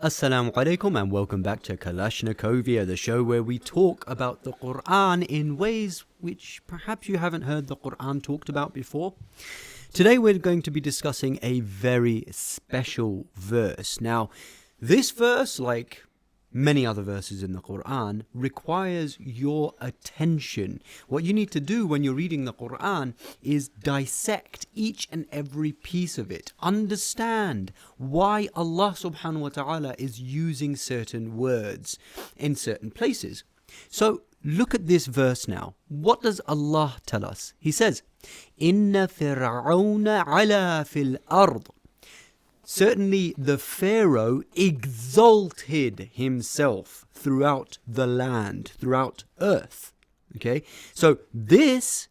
Assalamu alaikum and welcome back to Kalashnikovia, the show where we talk about the Quran in ways which perhaps you haven't heard the Quran talked about before. Today we're going to be discussing a very special verse. Now, this verse, like many other verses in the Quran, requires your attention. What you need to do when you're reading the Quran is dissect each and every piece of it. Understand why Allah subhanahu wa ta'ala is using certain words in certain places. So look at this verse now. What does Allah tell us? He says, Inna fir'auna ala fil ard. Certainly the Pharaoh exalted himself throughout the land, throughout earth. Okay, so this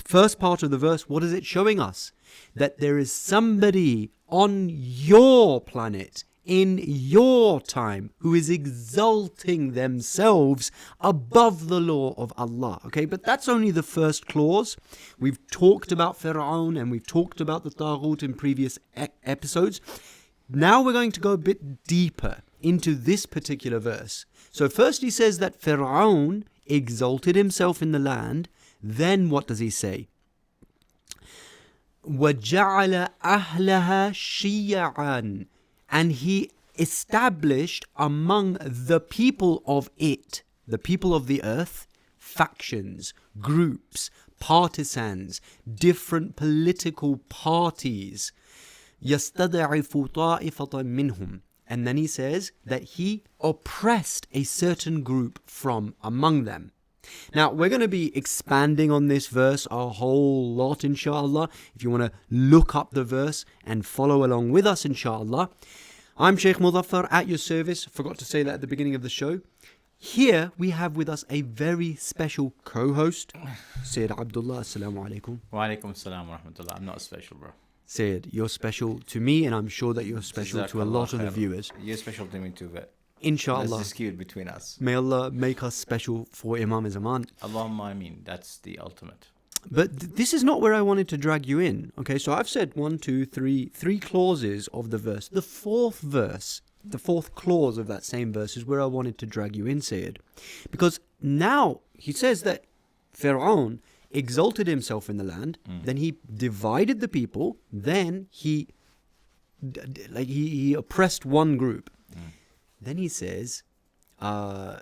first part of the verse, what is it showing us? That there is somebody on your planet, in your time, who is exalting themselves above the law of Allah. Okay, but that's only the first clause. We've talked about Fir'aun and we've talked about the Taghut in previous episodes. Now we're going to go a bit deeper into this particular verse. So first he says that Fir'aun exalted himself in the land. Then what does he say? وَجَعَلَ أَهْلَهَا شِيَعًا. And he established among the people of it, the people of the earth, factions, groups, partisans, different political parties. يَسْتَضْعِفُ طَائِفَةً مِّنْهُمْ. And then he says that he oppressed a certain group from among them. Now, we're going to be expanding on this verse a whole lot, inshallah. If you want to look up the verse and follow along with us, inshallah. I'm Sheik Muzzafar at your service. Forgot to say that at the beginning of the show. Here we have with us a very special co-host, Sayyid Abdullah. Assalamu alaikum. Wa alaikum assalam wa rahmatullah. I'm not special, bro. Sayyid, you're special to me, and I'm sure that you're special to a lot of the viewers. You're special to me too, but Inshallah. let's dispute between us. May Allah make us special for Imam Zaman. Allahumma ameen. That's the ultimate. But this is not where I wanted to drag you in. Okay, so I've said three clauses of the verse. The fourth clause of that same verse is where I wanted to drag you in, Sayyid. Because now he says that Fir'aun exalted himself in the land, then he divided the people, then he oppressed one group. Then he says, يُذَبِّحُ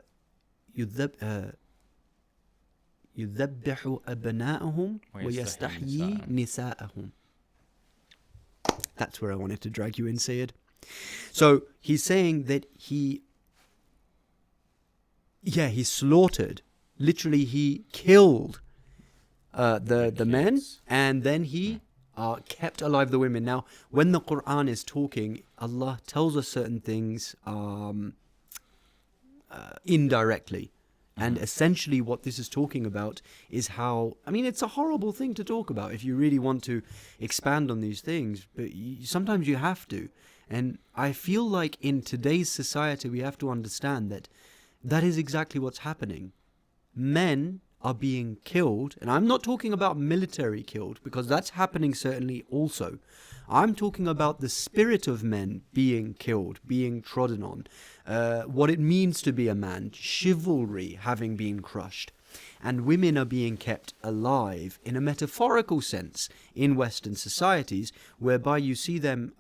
أَبْنَاءَهُمْ وَيَسْتَحْيِي نِسَاءَهُمْ. That's where I wanted to drag you in, Sayyid. So he's saying that he slaughtered, literally he killed the men, and then he kept alive the women. Now, when the Quran is talking, Allah tells us certain things indirectly. And essentially what this is talking about is how, it's a horrible thing to talk about if you really want to expand on these things, but sometimes you have to. And I feel like in today's society we have to understand that that is exactly what's happening. Men are being killed, and I'm not talking about military killed, because that's happening certainly also. I'm talking about the spirit of men being killed, being trodden on, what it means to be a man, chivalry having been crushed, and women are being kept alive in a metaphorical sense in Western societies, whereby you see them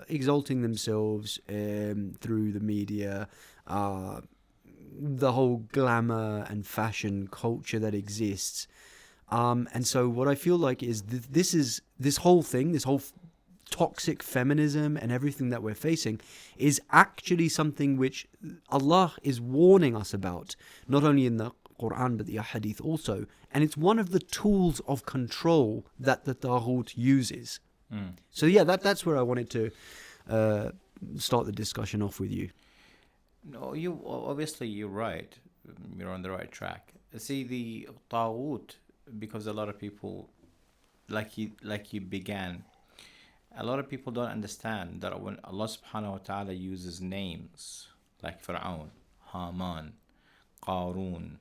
exalting themselves through the media, the whole glamour and fashion culture that exists. And so what I feel like is this whole toxic feminism and everything that we're facing is actually something which Allah is warning us about, not only in the Quran but the Hadith also. And it's one of the tools of control that the Taghut uses. So yeah, that's where I wanted to start the discussion off with you. No, you're right. You're on the right track. See, the Taghut, because a lot of people, like you began, a lot of people don't understand that when Allah subhanahu wa ta'ala uses names like Fir'aun, Haman, Qarun,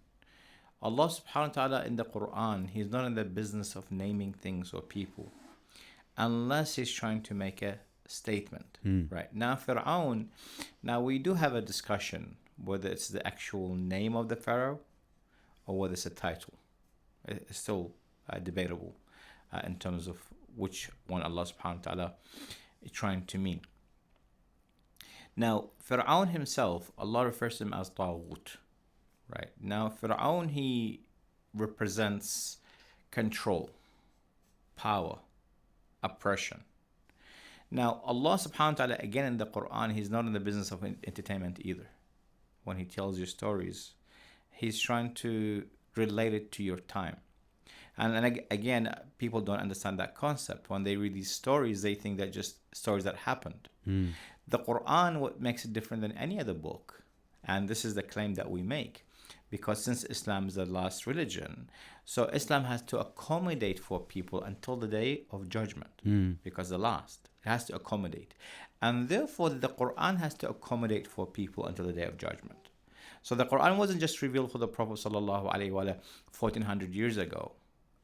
Allah subhanahu wa ta'ala in the Quran, He's not in the business of naming things or people unless He's trying to make a statement. Right. Now, Fir'aun, now we do have a discussion whether it's the actual name of the pharaoh or whether it's a title. It's still debatable in terms of which one Allah subhanahu wa ta'ala is trying to mean. Now, Fir'aun himself, Allah refers to him as Taghut. Right. Now, Fir'aun, he represents control, power, oppression. Now, Allah subhanahu wa ta'ala, again in the Quran, He's not in the business of entertainment either. When He tells you stories, He's trying to relate it to your time. And again, people don't understand that concept. When they read these stories, they think they're just stories that happened. The Quran, what makes it different than any other book, and this is the claim that we make, because since Islam is the last religion, so Islam has to accommodate for people until the day of judgment, because the last. It has to accommodate. And therefore, the Quran has to accommodate for people until the day of judgment. So the Quran wasn't just revealed for the Prophet sallallahu alaihi wasallam 1400 years ago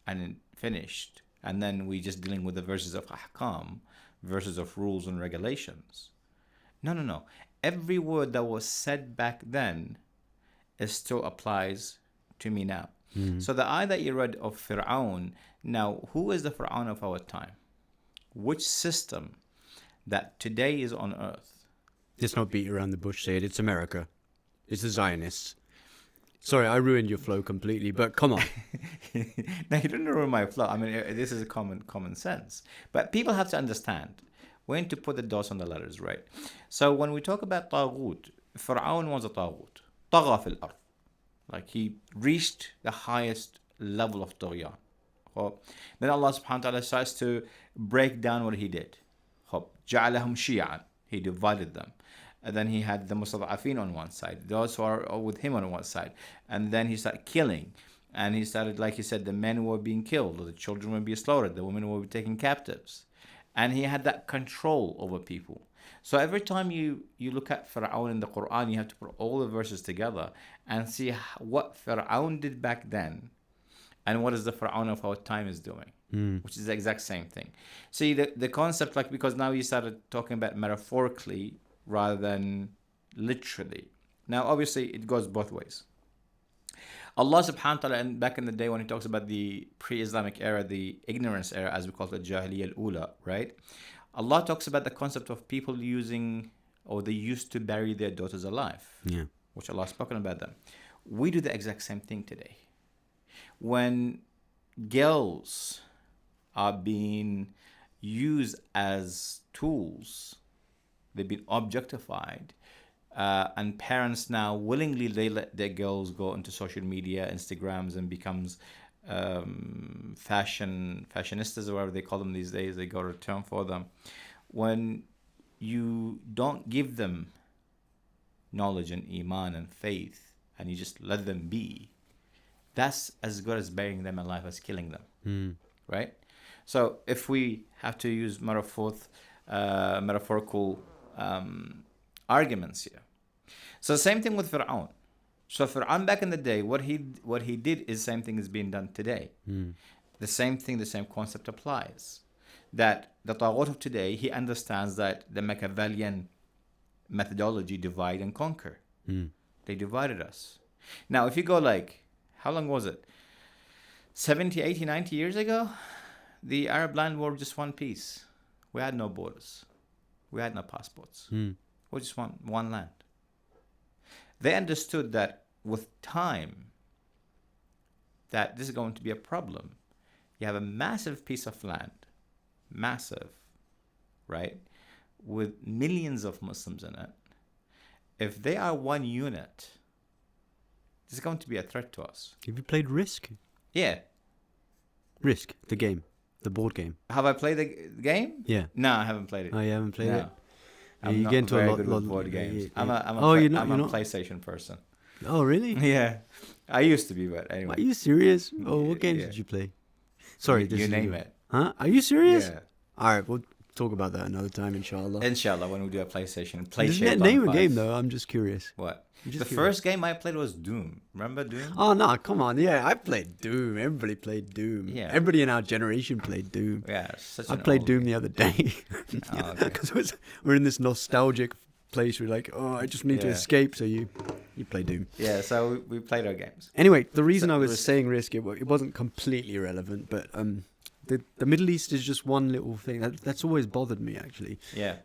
and finished, and then we just dealing with the verses of ahkam, verses of rules and regulations. No. Every word that was said back then still applies to me now. So the ayah that you read of Fir'aun, now who is the Fir'aun of our time? Which system that today is on earth? Let's not beat around the bush, Sayyid. It's America. It's the Zionists. Sorry, I ruined your flow completely, but come on. Now, you didn't ruin my flow. I mean, this is a common sense. But people have to understand when to put the dots on the letters, right? So when we talk about Taghut, Fir'aun was a Taghut. Tagha fil ard. Like he reached the highest level of Taghyan. Then Allah subhanahu wa ta'ala starts to break down what he did. جَعَلَهُمْ شِيَعًا. He divided them. And then he had the Mustada'afin on one side, those who are with him on one side. And then he started killing. And he started, like he said, the men were being killed, or the children would be slaughtered, the women would be taken captives. And he had that control over people. So every time you look at Fir'aun in the Quran, you have to put all the verses together and see what Fir'aun did back then and what is the Fir'aun of our time is doing, which is the exact same thing. See, the concept, like, because now you started talking about metaphorically rather than literally. Now, obviously, it goes both ways. Allah subhanahu wa ta'ala, and back in the day when he talks about the pre-Islamic era, the ignorance era, as we call it, Jahiliyyah al-Ula, right? Allah talks about the concept of people using, or they used to bury their daughters alive, which Allah has spoken about them. We do the exact same thing today. When girls are being used as tools, they've been objectified, and parents now willingly, they let their girls go into social media, Instagrams, and becomes fashionistas, or whatever they call them these days. They got a term for them. When you don't give them knowledge and iman and faith, and you just let them be, that's as good as burying them alive as killing them, right? So if we have to use metaphorical arguments here. So same thing with Fir'aun. So Fir'aun back in the day, what he did is the same thing is being done today. The same thing, the same concept applies. That the Taghut of today, he understands that the Machiavellian methodology, divide and conquer. They divided us. Now, if you go like, how long was it? 70, 80, 90 years ago? The Arab land were just one piece. We had no borders. We had no passports. We just one land. They understood that with time, that this is going to be a problem. You have a massive piece of land, massive, right, with millions of Muslims in it. If they are one unit, this is going to be a threat to us. Have you played Risk? Yeah. Risk, the game, the board game. Have I played the game? Yeah. No, I haven't played it. Oh, you haven't played it? I'm not very good with board games. I'm a PlayStation person. Oh, really? Yeah. I used to be, but anyway. Are you serious? Oh, what games did you play? Sorry. You name it. Huh? Are you serious? Yeah. All right. Well, talk about that another time, inshallah. Inshallah, when we do a PlayStation. Name a game though. I'm just curious. What? I'm just The curious. first game I played was Doom. Remember Doom? Oh no, come on. Yeah, I played Doom. Everybody played Doom. Yeah. Everybody in our generation played Doom. Yeah, such I an played old Doom game. the other day. Oh, okay. Because we're in this nostalgic place. We're like, oh, I just need to Yeah. escape. So you play Doom. Yeah, so we played our games. Anyway, the reason So I was risk- saying risk, it wasn't completely irrelevant, but the Middle East is just one little thing that's always bothered me actually. Yeah.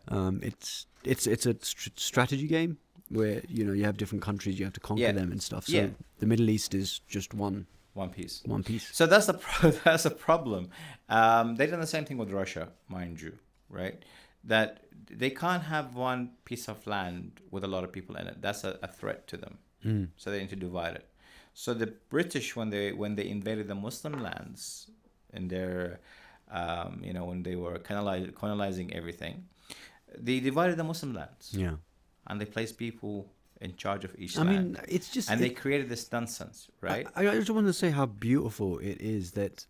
It's a strategy game where you have different countries, you have to conquer Yeah. them and stuff. So Yeah. the Middle East is just one Piece. piece. So that's that's a problem. They done the same thing with Russia, mind you, right? That they can't have one piece of land with a lot of people in it. That's a threat to them. So they need to divide it. So the British, when they invaded the Muslim lands, in their, when they were colonizing everything, they divided the Muslim lands. Yeah. And they placed people in charge of each I land. mean, it's just. And they created this nonsense, right? I just want to say how beautiful it is that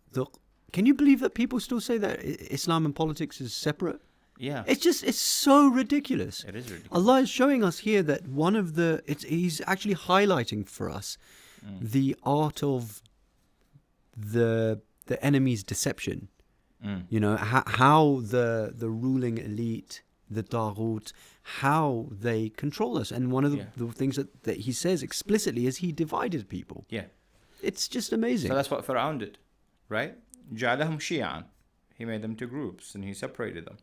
can you believe that people still say that Islam and politics is separate? Yeah. It's so ridiculous. It is ridiculous. Allah is showing us here that he's actually highlighting for us the art of the enemy's deception. How the ruling elite, the Taghut, how they control us. And one of the things that he says explicitly is he divided people. Yeah. It's just amazing. So that's what Pharaoh did, right? جعلهم شيعا. He made them to groups and he separated them.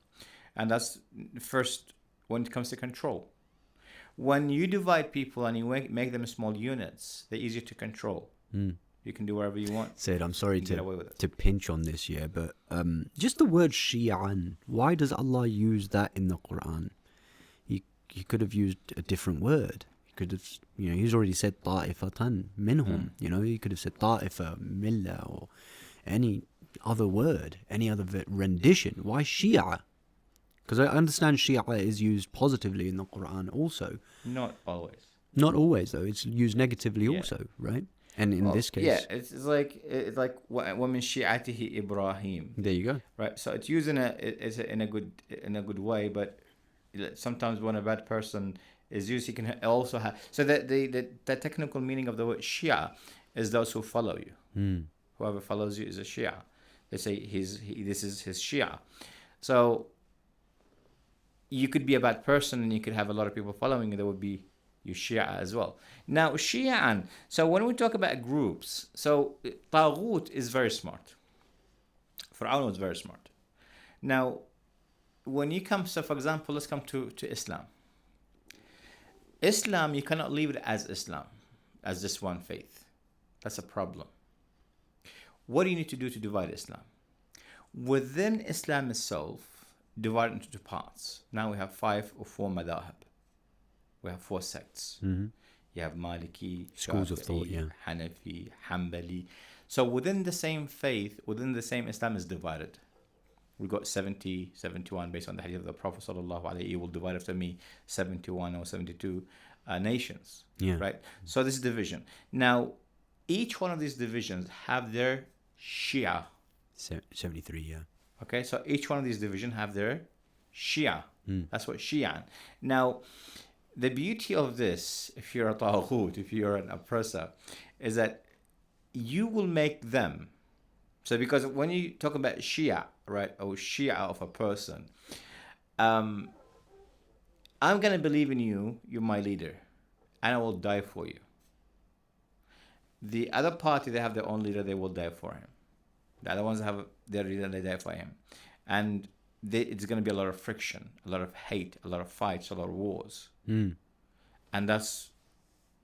And that's first when it comes to control. When you divide people and you make them small units, they're easier to control. You can do whatever you want. Said, I'm sorry Get away with it. to pinch on this, but just the word Shi'an, why does Allah use that in the Quran? He could have used a different word. He could have, he's already said ta'ifatan minhum. He could have said ta'ifa, millah, or any other word, any other rendition. Why Shia? Because I understand Shia is used positively in the Quran also. Not always. Not always, though. It's used negatively also, right? And in this case... Yeah, it's like وَمِن شِيعَتِهِ Ibrahim. There you go. Right, so it's used in a good way, but sometimes when a bad person is used, he can also have... So the technical meaning of the word Shia is those who follow you. Whoever follows you is a Shia. They say this is his Shia. So you could be a bad person and you could have a lot of people following you. There would be your Shia as well. Now, Shi'an. So when we talk about groups, so Taghut is very smart. Fir'aun was very smart. Now, when you come, so for example, let's come to Islam. Islam, you cannot leave it as Islam, as just one faith. That's a problem. What do you need to do to divide Islam? Within Islam itself, divide into two parts. Now we have 5 or 4 madahib. We have 4 sects. You have Maliki, Schools of thought, yeah. Hanafi, Hanbali. So within the same faith, within the same Islam is divided. We got 70, 71 based on the hadith of the Prophet sallallahu alaihi wasallam. He will divide after me 71 or 72 nations. Yeah. Right. So this is division. Now, each one of these divisions have their Shia. 73, yeah. Okay, so each one of these divisions have their Shia. That's what Shi'an. Now, the beauty of this, if you're a Taghut, if you're an oppressor, is that you will make them. So because when you talk about Shia, right, or Shia of a person, I'm going to believe in you, you're my leader, and I will die for you. The other party, they have their own leader, they will die for him. The other ones have their leader, they die for him. And it's going to be a lot of friction, a lot of hate, a lot of fights, a lot of wars. And that's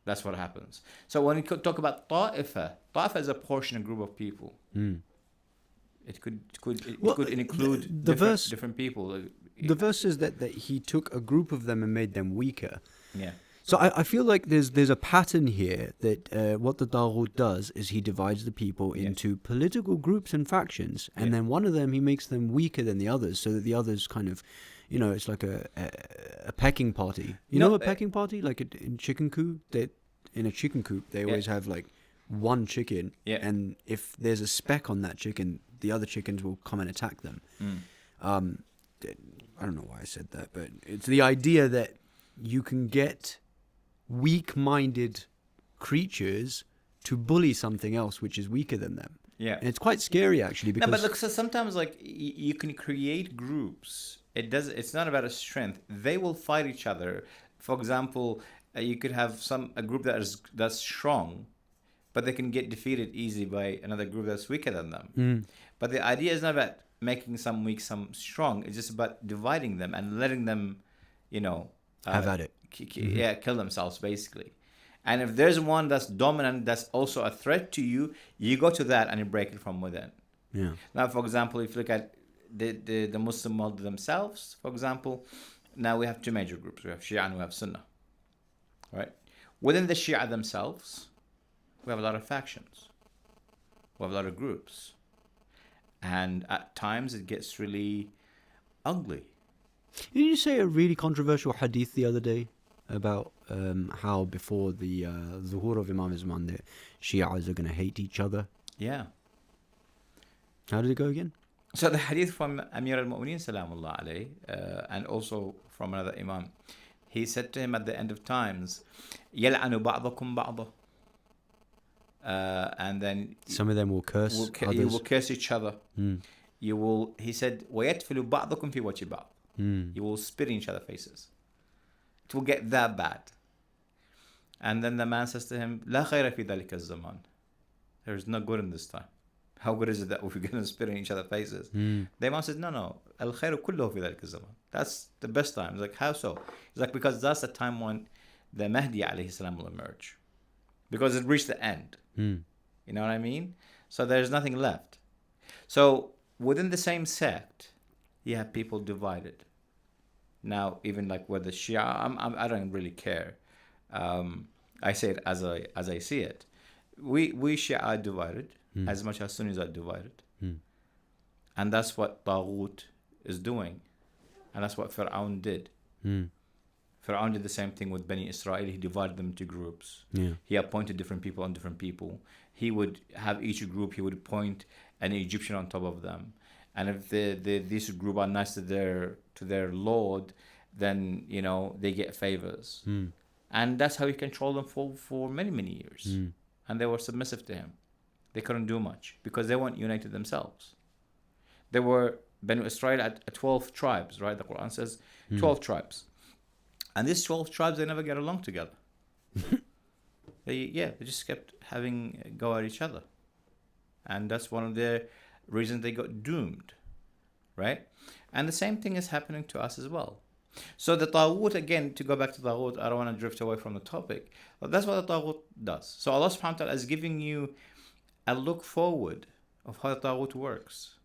what happens. So when you talk about Ta'ifa is a portion, a group of people. It could include different people. The verse says that he took a group of them and made them weaker. Yeah. So I feel like there's a pattern here that what the Taghut does is he divides the people into political groups and factions, and then one of them he makes them weaker than the others, so that the others kind of, it's like a pecking party. You know a pecking party, like in chicken coop. In a chicken coop they always have like one chicken, and if there's a speck on that chicken, the other chickens will come and attack them. I don't know why I said that, but it's the idea that you can get weak-minded creatures to bully something else which is weaker than them. Yeah. And it's quite scary, actually, because... No, but look, so sometimes, like, you can create groups. It's not about a strength. They will fight each other. For example, you could have a group that's strong, but they can get defeated easy by another group that's weaker than them. But the idea is not about making some weak, some strong. It's just about dividing them and letting them, have at it. Kill themselves, basically. And if there's one that's dominant, that's also a threat to you, you go to that and you break it from within. Yeah. Now, for example, if you look at the Muslim world themselves, for example, now we have two major groups. We have Shia and we have Sunnah. Right? Within the Shia themselves, we have a lot of factions. We have a lot of groups. And at times it gets really ugly. Didn't you say a really controversial hadith the other day about how before the zuhur of Imam Zaman, the Shias are going to hate each other? Yeah. How did it go again? So the hadith from Amir al-Mu'mineen salamullah alayhi, and also from another Imam, he said to him at the end of times, يَلْعَنُ بَعْضَكُمْ بَعْضًا, and then some of them will curse others. You will curse each other. You will, he said, وَيَتْفِلُ بَعْضَكُمْ فِي وَجْهِ بَعْضٍ. You will spit in each other's faces. It will get that bad. And then the man says to him, لا خير في ذلك الزمان. There is no good in this time. How good is it that we're going to spit in each other's faces? The Imam says, no. الخير كله في ذلك الزمان. That's the best time. He's like, how so? He's like, because that's the time when the Mahdi alayhi salam will emerge. Because it reached the end. You know what I mean? So there's nothing left. So within the same sect, you have people divided. Now, even like with the Shia, I don't really care. I say it as I see it. We Shia are divided as much as Sunnis are divided. And that's what Taghut is doing. And that's what Fir'aun did. Fir'aun did the same thing with Bani Israel. He divided them into groups. He appointed different people on different people. He would have each group, he would appoint an Egyptian on top of them. And if this group are nice to their Lord, then, they get favors. And that's how he controlled them for many, many years. And they were submissive to him. They couldn't do much because they weren't united themselves. There were Banu Israel at 12 tribes, right? The Quran says 12 tribes. And these 12 tribes, they never get along together. They just kept having go at each other. And that's one of the reasons they got doomed, right? And the same thing is happening to us as well. So the Taghut, again, to go back to Taghut, I don't want to drift away from the topic, but that's what the Taghut does. So Allah subhanahu wa ta'ala is giving you a look forward of how the Taghut works.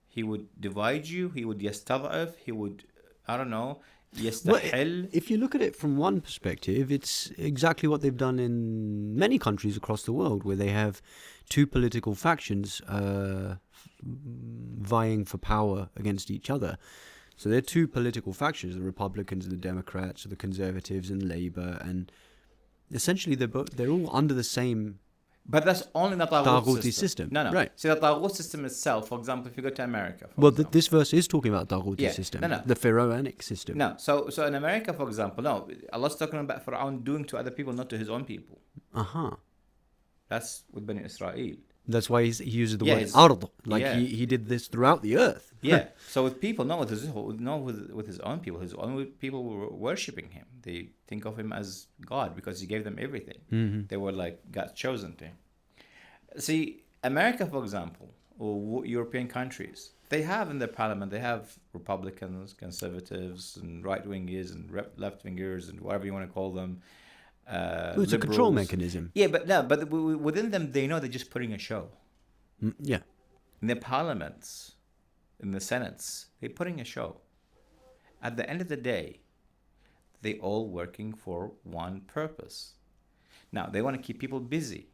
He would divide you, he would yastad'af, he would, yastahil. If you look at it from one perspective, it's exactly what they've done in many countries across the world, where they have two political factions vying for power against each other. So there are two political factions, the Republicans and the Democrats, or the Conservatives and Labour, and essentially they're all under the same... But that's only the Taghut system. No. Right. See, the Taghut system itself, for example, if you go to America... this verse is talking about Taghuti system, the Pharaonic system. No, so in America, for example, no, Allah's talking about Fir'aun doing to other people, not to his own people. That's with Bani Israel. That's why he uses the word ard. He did this throughout the earth. So with people, not with his own people. His own people were worshipping him. They think of him as God because he gave them everything. They were like God's chosen thing. See, America, for example, or European countries, they have in their parliament, they have Republicans, conservatives, and right-wingers, and left-wingers, and whatever you want to call them. It's a control mechanism. Yeah, but within them, they know they're just putting a show. In their parliaments, in the senates, they're putting a show. At the end of the day, they all working for one purpose. Now, they want to keep people busy.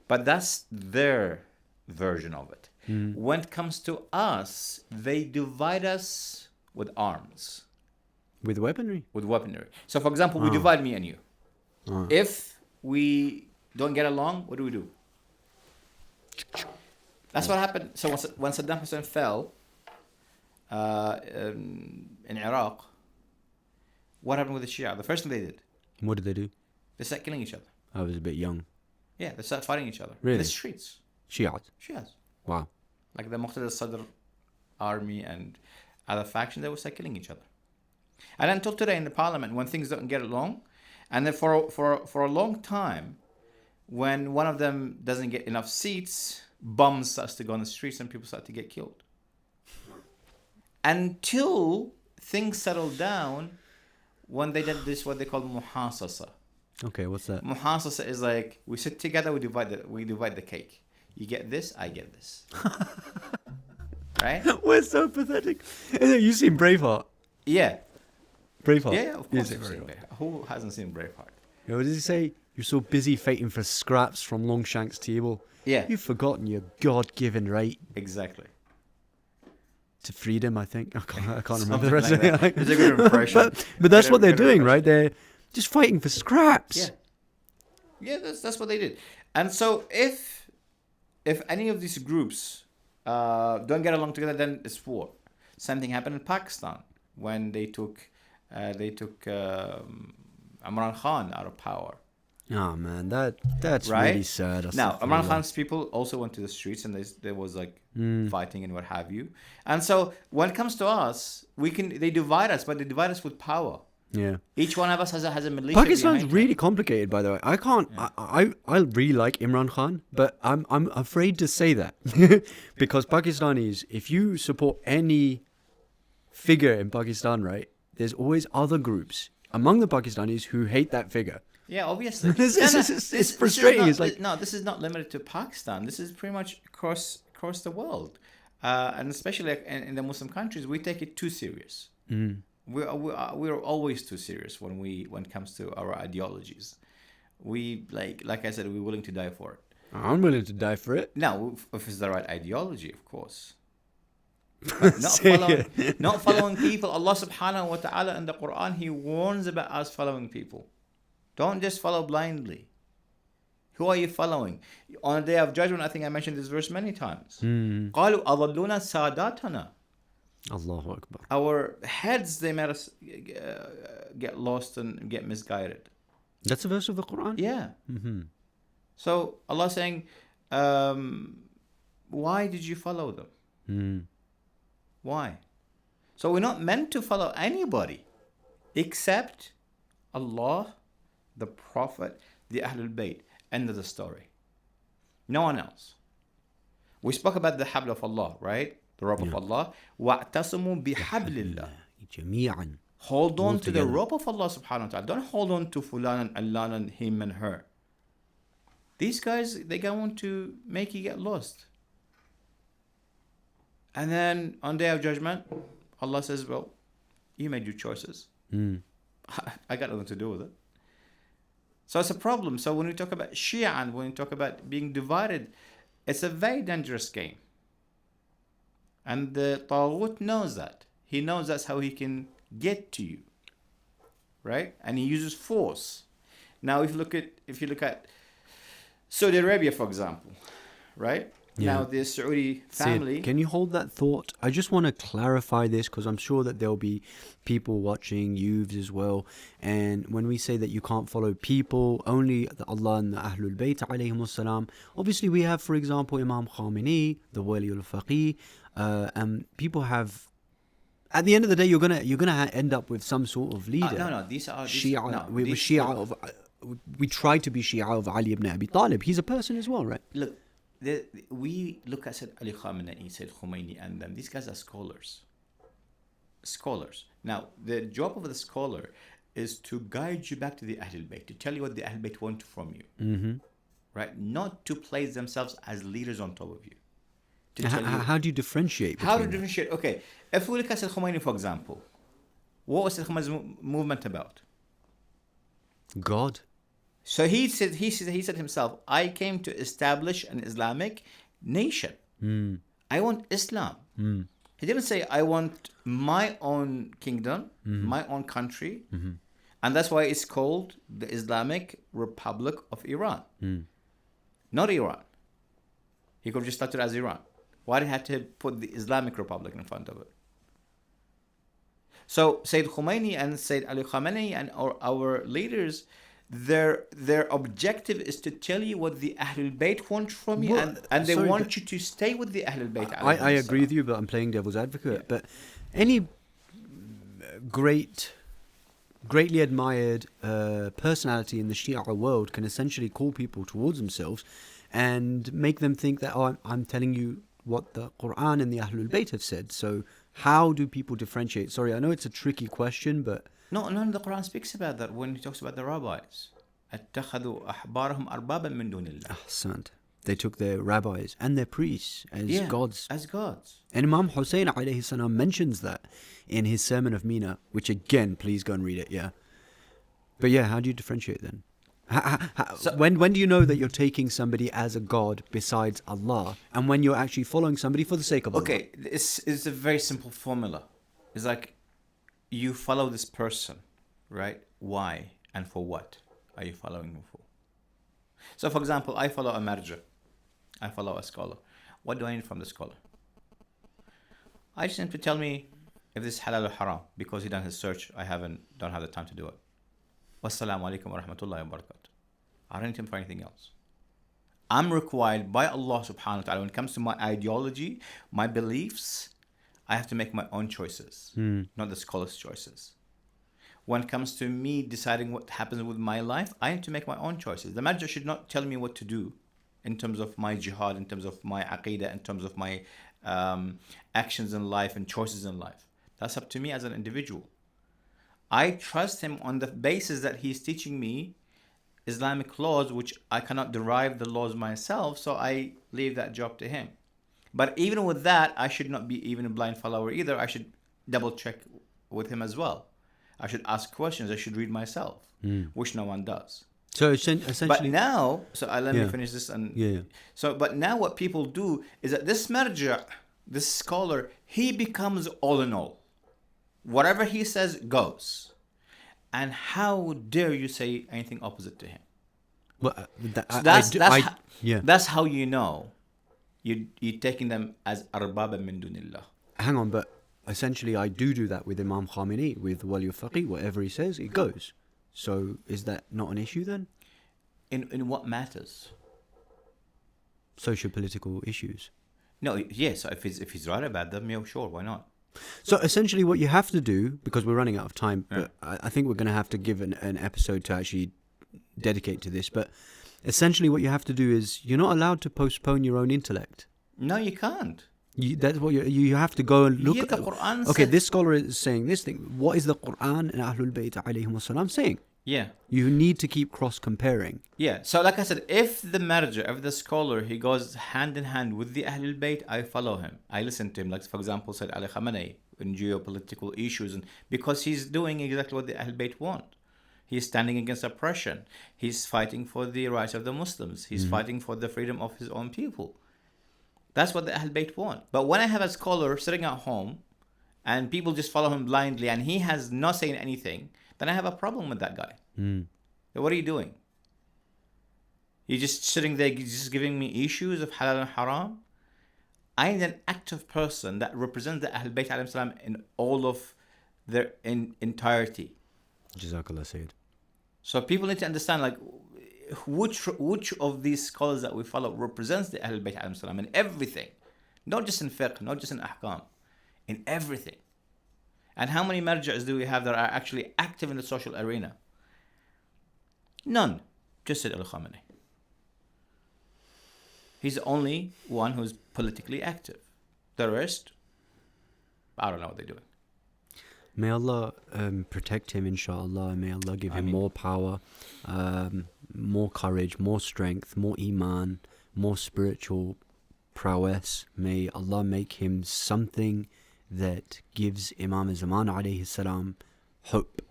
But that's their version of it. When it comes to us, they divide us with arms. With weaponry? With weaponry. So, for example, we divide me and you. If we don't get along, what do? That's what happened. So when Saddam Hussein fell, in Iraq, what happened with the Shia? The first thing they did, What did they do? they started killing each other. I was a bit young. Yeah, they started fighting each other. Really? In the streets. Shiite. Shias. Wow. Like the Muqtada Sadr army and other factions, they would start killing each other. And until today in the parliament, when things don't get along, and then for a long time, when one of them doesn't get enough seats, bombs starts to go on the streets and people start to get killed. Until things settle down, when they did this, what they call muhasasa. Okay, what's that? Muhasasa is like, we sit together, we divide the cake. You get this, I get this. Right? We're so pathetic. You seen Braveheart? Yeah. Braveheart? Yeah, of course. Yes, I've seen Braveheart. Who hasn't seen Braveheart? What does he say? You're so busy fighting for scraps from Longshank's table. Yeah. You've forgotten your God-given right Exactly. to freedom, I think. I can't remember Something the rest like of that. it. It's a good impression. But that's Good- what they're good doing, impression. right? They're just fighting for scraps. Yeah. Yeah, that's what they did. And so if any of these groups don't get along together, then it's war. Same thing happened in Pakistan when they took Imran Khan out of power. Oh man, that's Right? really sad. Now, Imran Astaghfirullah. Khan's people also went to the streets and there was like fighting and what have you. And so when it comes to us, they divide us, but they divide us with power. Yeah. Each one of us has a militia. Pakistan's behind really complicated, by the way. I can't. I really like Imran Khan, but I'm afraid to say that because Pakistanis, if you support any figure in Pakistan, right, there's always other groups among the Pakistanis who hate that figure. Yeah, obviously. It's frustrating. It's like this is not limited to Pakistan. This is pretty much across the world, and especially like in the Muslim countries, we take it too serious. We're always too serious when it comes to our ideologies. We like I said, we're willing to die for it. I'm willing to die for it. Now, if it's the right ideology, of course. Not following people. Allah subhanahu wa ta'ala in the Quran, He warns about us following people. Don't just follow blindly. Who are you following? On the day of judgment, I think I mentioned this verse many times. قالوا أضلونا ساداتنا. Allahu Akbar. Our heads, they made us get lost and get misguided. That's a verse of the Quran. Yeah. So Allah saying, why did you follow them? Why? So we're not meant to follow anybody except Allah, the Prophet, the Ahlul Bayt. End of the story. No one else. We spoke about the habl of Allah, right? The rope of Allah. وَاعْتَصِمُوا بِحَبْلِ اللَّهِ. جميعا. Hold on All to the together. rope of Allah subhanahu wa ta'ala. Don't hold on to fulan and allan and him and her. These guys, they go on to make you get lost. And then on day of judgment, Allah says, well, you made your choices. I got nothing to do with it. So it's a problem. So when we talk about Shia and when we talk about being divided, it's a very dangerous game. And the Taghut knows that. He knows that's how he can get to you. Right? And he uses force. Now if you look at Saudi Arabia, for example, right? Yeah. Now the Saudi family. Sayyid, can you hold that thought? I just want to clarify this because I'm sure that there'll be people watching, youths as well. And when we say that you can't follow people, only Allah and the Ahlul Bayt alayhimus salam. Obviously, we have, for example, Imam Khamenei, the Wali al-Faqih, and people have. At the end of the day, you're gonna end up with some sort of leader. No, these are Shia. no, we these- Shia of. We try to be Shia of Ali ibn Abi Talib. He's a person as well, right? Look, we look at Sayyid Ali Khamenei, Sayyid Khomeini, and them. These guys are scholars. Scholars. Now, the job of the scholar is to guide you back to the Ahlul Bayt, to tell you what the Ahlul Bayt want from you. Right? Not to place themselves as leaders on top of you. To tell you How do you differentiate? how to between them? differentiate. Okay, if we look at Sayyid Khomeini, for example, what was Sayyid Khomeini's movement about? God. So he said himself, I came to establish an Islamic nation. I want Islam. He didn't say, I want my own kingdom, my own country. And that's why it's called the Islamic Republic of Iran. Not Iran. He could have just started as Iran. Why did he have to put the Islamic Republic in front of it? So Sayyid Khomeini and Sayyid Ali Khamenei and our leaders, their objective is to tell you what the Ahlul Bayt want from you, and they want you to stay with the Ahlul Bayt. I agree with you, but I'm playing devil's advocate. Yeah. But any greatly admired personality in the Shia world can essentially call people towards themselves and make them think that, oh, I'm telling you what the Quran and the Ahlul Bayt have said. So how do people differentiate? Sorry, I know it's a tricky question, but... No, none of the Quran speaks about that when he talks about the rabbis. اتخذوا أحبارهم أربابا من دون الله. Ahsant. They took their rabbis and their priests as gods. As gods. And Imam Hussein alayhi salam mentions that in his Sermon of Mina, which again, please go and read it, yeah. But yeah, how do you differentiate then? When do you know that you're taking somebody as a god besides Allah, and when you're actually following somebody for the sake of Allah? Okay, it's a very simple formula. It's like you follow this person, right? Why and for what are you following him for? So, for example, I follow a marja. I follow a scholar. What do I need from the scholar? I just need to tell me if this is halal or haram, because he done his search. I don't have the time to do it. Wassalamu alaikum wa rahmatullahi wa barakatuh. I don't need him for anything else. I'm required by Allah subhanahu wa ta'ala, when it comes to my ideology, my beliefs, I have to make my own choices, not the scholar's choices. When it comes to me deciding what happens with my life, I have to make my own choices. The marja should not tell me what to do in terms of my jihad, in terms of my aqidah, in terms of my actions in life and choices in life. That's up to me as an individual. I trust him on the basis that he's teaching me Islamic laws, which I cannot derive the laws myself, so I leave that job to him. But even with that, I should not be even a blind follower either. I should double check with him as well. I should ask questions. I should read myself, which no one does. So essentially... But now, let me finish this. But now what people do is that this marja, this scholar, he becomes all in all. Whatever he says goes. And how dare you say anything opposite to him? Well, that's how you know you're taking them as arbaba min dunillah. Hang on, but essentially I do that with Imam Khamenei, with Wali al-Faqih. Whatever he says, it goes. So is that not an issue then? In what matters? Socio-political issues. No, yes. If he's right about them, yeah, sure, why not? So essentially what you have to do, because we're running out of time, but I think we're going to have to give an episode to actually dedicate to this, but essentially what you have to do is you're not allowed to postpone your own intellect. No, you can't. That's what you have to go and look at. The Quran okay, this scholar is saying this thing. What is the Quran and Ahlul Bayt alayhim salam saying? Yeah. You need to keep cross-comparing. Yeah. So like I said, if the marja, if the scholar, he goes hand in hand with the Ahlul Bayt, I follow him. I listen to him. Like, for example, said Ali Khamenei in geopolitical issues, and because he's doing exactly what the Ahlul Bayt want. He's standing against oppression. He's fighting for the rights of the Muslims. He's fighting for the freedom of his own people. That's what the Ahlul Bayt want. But when I have a scholar sitting at home and people just follow him blindly and he has not saying anything, then I have a problem with that guy. So what are you doing? You're just sitting there, just giving me issues of halal and haram? I need an active person that represents the Ahlul Bayt alayhim salam in all of their entirety. Jazakallah Sayyid. So people need to understand, like, which of these scholars that we follow represents the Ahlul Bayt alayhim salam in everything. Not just in fiqh, not just in ahkam. In everything. And how many marja'as do we have that are actually active in the social arena? None. Just Sayyid al-Khamenei. He's the only one who's politically active. The rest, I don't know what they're doing. May Allah protect him, inshallah. May Allah give him more power, more courage, more strength, more iman, more spiritual prowess. May Allah make him something that gives Imam Zaman alayhi salam hope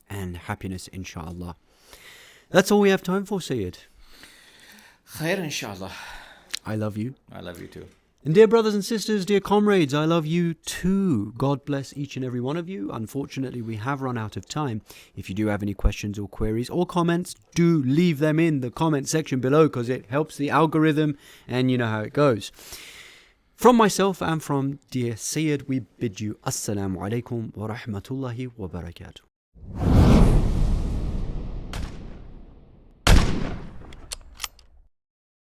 and happiness, inshallah. That's all we have time for, Sayyid. Khair, inshallah. I love you. I love you too. And dear brothers and sisters, dear comrades, I love you too. God bless each and every one of you. Unfortunately, we have run out of time. If you do have any questions or queries or comments, do leave them in the comment section below, because it helps the algorithm and you know how it goes. From myself and from dear Sayyid, we bid you Assalamu alaikum wa rahmatullahi wa barakatuh.